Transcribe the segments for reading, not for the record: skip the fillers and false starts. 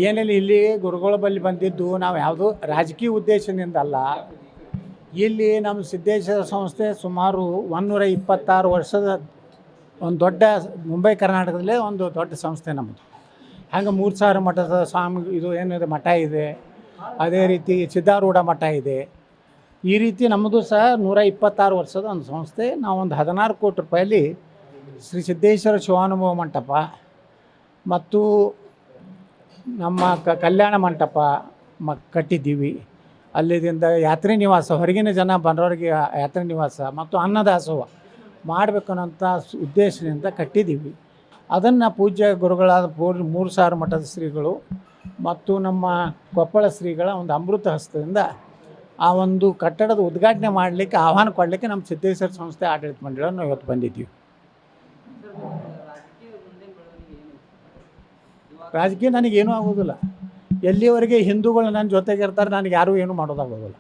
ಏನಿಲ್ಲ, ಇಲ್ಲಿ ಗುರುಗಳ ಬಳಿ ಬಂದಿದ್ದು ನಾವು ಯಾವುದೋ ರಾಜಕೀಯ ಉದ್ದೇಶದಿಂದ ಅಲ್ಲ. ಇಲ್ಲಿ ನಮ್ಮ ಸಿದ್ದೇಶ್ವರ ಸಂಸ್ಥೆ ಸುಮಾರು 126 ವರ್ಷದ ಒಂದು ದೊಡ್ಡ ಮುಂಬೈ ಕರ್ನಾಟಕದಲ್ಲೇ ಒಂದು ದೊಡ್ಡ ಸಂಸ್ಥೆ ನಮ್ಮದು. ಹಂಗೆ 3000 ಮಠದ ಸ್ವಾಮಿ ಇದು ಏನಿದೆ ಮಠ ಇದೆ, ಅದೇ ರೀತಿ ಸಿದ್ಧಾರೂಢ ಮಠ ಇದೆ. ಈ ರೀತಿ ನಮ್ಮದು ಸಹ 126 ವರ್ಷದ ಒಂದು ಸಂಸ್ಥೆ. ನಾವೊಂದು 16 ಕೋಟಿ ರೂಪಾಯಲ್ಲಿ ಶ್ರೀ ಸಿದ್ದೇಶ್ವರ ಶಿವಾನುಭವ ಮಂಟಪ ಮತ್ತು ನಮ್ಮ ಕಲ್ಯಾಣ ಮಂಟಪ ಕಟ್ಟಿದ್ದೀವಿ. ಅಲ್ಲಿಂದ ಯಾತ್ರಿ ನಿವಾಸ, ಹೊರಗಿನ ಜನ ಬರೋರಿಗೆ ಯಾತ್ರಿ ನಿವಾಸ ಮತ್ತು ಅನ್ನದಾಸೋಹ ಮಾಡಬೇಕನ್ನೋಂಥ ಉದ್ದೇಶದಿಂದ ಕಟ್ಟಿದ್ದೀವಿ. ಅದನ್ನು ಪೂಜ್ಯ ಗುರುಗಳಾದ 3000 ಮಠದ ಶ್ರೀಗಳು ಮತ್ತು ನಮ್ಮ ಕೊಪ್ಪಳ ಶ್ರೀಗಳ ಒಂದು ಅಮೃತ ಹಸ್ತದಿಂದ ಆ ಒಂದು ಕಟ್ಟಡದ ಉದ್ಘಾಟನೆ ಮಾಡಲಿಕ್ಕೆ ಆಹ್ವಾನ ಕೊಡಲಿಕ್ಕೆ ನಮ್ಮ ಸಿದ್ದೇಶ್ವರ ಸಂಸ್ಥೆ ಆಡಳಿತ ಮಂಡಳಿಯನ್ನು ನಾವು ಇವತ್ತು ಬಂದಿದ್ದೀವಿ. ರಾಜಕೀಯ ನನಗೇನೂ ಆಗೋದಿಲ್ಲ. ಎಲ್ಲಿವರೆಗೆ ಹಿಂದೂಗಳು ನನ್ನ ಜೊತೆಗಿರ್ತಾರೆ ನನಗೆ ಯಾರೂ ಏನೂ ಮಾಡೋದಾಗೋದಿಲ್ಲ.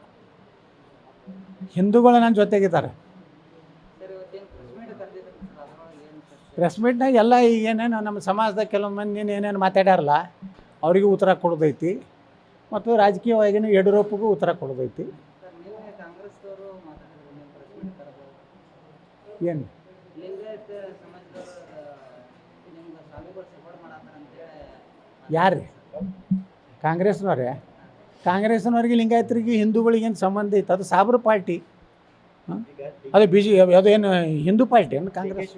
ಹಿಂದೂಗಳು ನನ್ನ ಜೊತೆಗಿದ್ದಾರೆ. ಪ್ರೆಸ್ ಮೀಟ್ನಾಗ ಎಲ್ಲ ಈಗ ಏನೇನು ನಮ್ಮ ಸಮಾಜದಾಗ ಕೆಲವೊಂದು ಮಂದಿ ಏನೇನು ಮಾತಾಡ್ಯಾರಲ್ಲ ಅವರಿಗೂ ಉತ್ತರ ಕೊಡೋದೈತಿ ಮತ್ತು ರಾಜಕೀಯವಾಗಿಯೂ ಯಡಿಯೂರಪ್ಪಗೂ ಉತ್ತರ ಕೊಡೋದೈತಿ. ಏನು ಯಾರು ರೀ? ಕಾಂಗ್ರೆಸ್ನವ್ರಿಗೆ ಲಿಂಗಾಯತರಿಗೆ ಹಿಂದೂಗಳಿಗೇನು ಸಂಬಂಧ ಐತೆ? ಅದು ಸಾಬ್ರ ಪಾರ್ಟಿ. ಅದು ಅದೇನು ಹಿಂದೂ ಪಾರ್ಟಿ ಏನು ಕಾಂಗ್ರೆಸ್?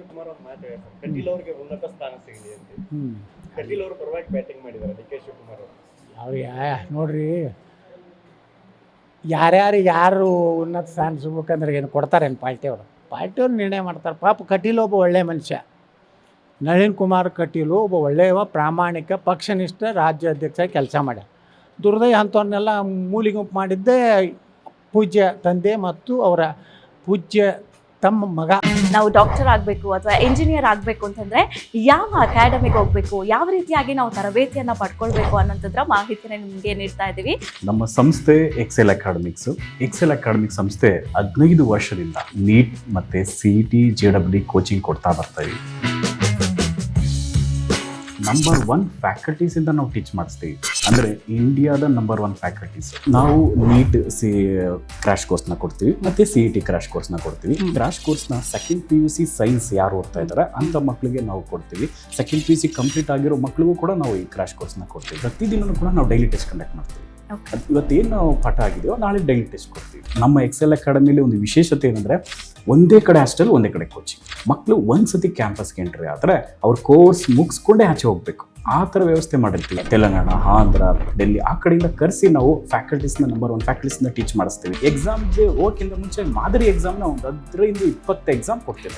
ಅವ್ರಿಗೆ ನೋಡ್ರಿ, ಯಾರು ಉನ್ನತ ಸ್ಥಾನ ಸಿಗ್ಬೇಕಂದ್ರೆ ಏನು ಕೊಡ್ತಾರೇನು ಪಾರ್ಟಿಯವ್ರು ನಿರ್ಣಯ ಮಾಡ್ತಾರೆ. ಪಾಪ ಕಟೀಲ್ ಒಬ್ಬ ಒಳ್ಳೆಯ ಮನುಷ್ಯ, ನಳಿನ್ ಕುಮಾರ್ ಕಟೀಲು ಒಬ್ಬ ಒಳ್ಳೆಯ ಪ್ರಾಮಾಣಿಕ ಪಕ್ಷನಿಷ್ಠ ರಾಜ್ಯಾಧ್ಯಕ್ಷ ಕೆಲಸ ಮಾಡ್ಯಾರ. ದುರ್ದಯ ಅಂಥವ್ರನ್ನೆಲ್ಲ ಮೂಲಿಗುಂಪು ಮಾಡಿದ್ದೇ ಪೂಜ್ಯ ತಂದೆ ಮತ್ತು ಅವರ ಪೂಜ್ಯ ತಮ್ಮ ಮಗ. ನಾವು ಡಾಕ್ಟರ್ ಆಗಬೇಕು ಅಥವಾ ಇಂಜಿನಿಯರ್ ಆಗಬೇಕು ಅಂತಂದರೆ ಯಾವ ಅಕಾಡೆಮಿಗೆ ಹೋಗಬೇಕು, ಯಾವ ರೀತಿಯಾಗಿ ನಾವು ತರಬೇತಿಯನ್ನು ಪಡ್ಕೊಳ್ಬೇಕು ಅನ್ನೋಂಥದ್ರ ಮಾಹಿತಿನ ನಿಮಗೆ ನೀಡ್ತಾ ಇದ್ದೀವಿ. ನಮ್ಮ ಸಂಸ್ಥೆ ಎಕ್ಸೆಲ್ ಅಕಾಡೆಮಿಕ್ ಸಂಸ್ಥೆ 15 ವರ್ಷದಿಂದ ನೀಟ್ ಮತ್ತು CET JEE ಕೋಚಿಂಗ್ ಕೊಡ್ತಾ ಬರ್ತಾ ಇದ್ದೀವಿ. ನಂಬರ್ 1 ಫ್ಯಾಕಲ್ಟೀಸಿಂದ ನಾವು ಟೀಚ್ ಮಾಡಿಸ್ತೀವಿ. ಅಂದರೆ ಇಂಡಿಯಾದ ನಂಬರ್ 1 ಫ್ಯಾಕಲ್ಟೀಸ್. ನಾವು ನೀಟ್ ಕ್ರ್ಯಾಶ್ ಕೋರ್ಸ್ನ ಕೊಡ್ತೀವಿ ಮತ್ತು CET ಕ್ರ್ಯಾಶ್ ಕೋರ್ಸ್ನ ಕೊಡ್ತೀವಿ. ಕ್ರ್ಯಾಶ್ ಕೋರ್ಸ್ನ ಸೆಕೆಂಡ್ PUC ಸೈನ್ಸ್ ಯಾರು ಓದ್ತಾ ಇದ್ದಾರೆ ಅಂಥ ಮಕ್ಕಳಿಗೆ ನಾವು ಕೊಡ್ತೀವಿ. ಸೆಕೆಂಡ್ PUC ಕಂಪ್ಲೀಟ್ ಆಗಿರೋ ಮಕ್ಕಳಿಗೂ ಕೂಡ ನಾವು ಈ ಕ್ರ್ಯಾಶ್ ಕೋರ್ಸ್ನ ಕೊಡ್ತೀವಿ. ಪ್ರತಿದಿನವೂ ಕೂಡ ನಾವು ಡೈಲಿ ಟೆಸ್ಟ್ ಕಂಡಕ್ಟ್ ಮಾಡ್ತೀವಿ. ಇವತ್ತೇನು ನಾವು ಪಾಠ ಆಗಿದೆಯೋ ನಾಳೆ ಡೈಲಿ ಟೆಸ್ಟ್ ಕೊಡ್ತೀವಿ. ನಮ್ಮ ಎಕ್ಸೆಲ್ ಅಕಾಡೆಮಿಲಿ ಒಂದು ವಿಶೇಷತೆ ಏನಂದರೆ ಒಂದೇ ಕಡೆ ಹಾಸ್ಟೆಲ್, ಒಂದೇ ಕಡೆ ಕೋಚಿಂಗ್. ಮಕ್ಕಳು ಒಂದ್ಸತಿ ಕ್ಯಾಂಪಸ್ಗೆ ಎಂಟ್ರಿ ಆದರೆ ಅವ್ರ ಕೋರ್ಸ್ ಮುಗಿಸ್ಕೊಂಡೇ ಆಚೆ ಹೋಗಬೇಕು. ಆ ಥರ ವ್ಯವಸ್ಥೆ ಮಾಡಿರ್ತೀವಿ. ತೆಲಂಗಾಣ, ಆಂಧ್ರ, ಡೆಲ್ಲಿ ಆ ಕಡೆಯಿಂದ ಕರೆಸಿ ನಾವು ನಂಬರ್ 1 ಫ್ಯಾಕಲ್ಟೀಸ್ನ ಟೀಚ್ ಮಾಡಿಸ್ತೀವಿ. ಎಕ್ಸಾಮ್ಗೆ ಹೋಗೋಕ್ಕಿಂತ ಮುಂಚೆ ಮಾದರಿ ಎಕ್ಸಾಮ್ನ ಒಂದು 15-20 ಎಕ್ಸಾಮ್ ಕೊಡ್ತೀವಿ.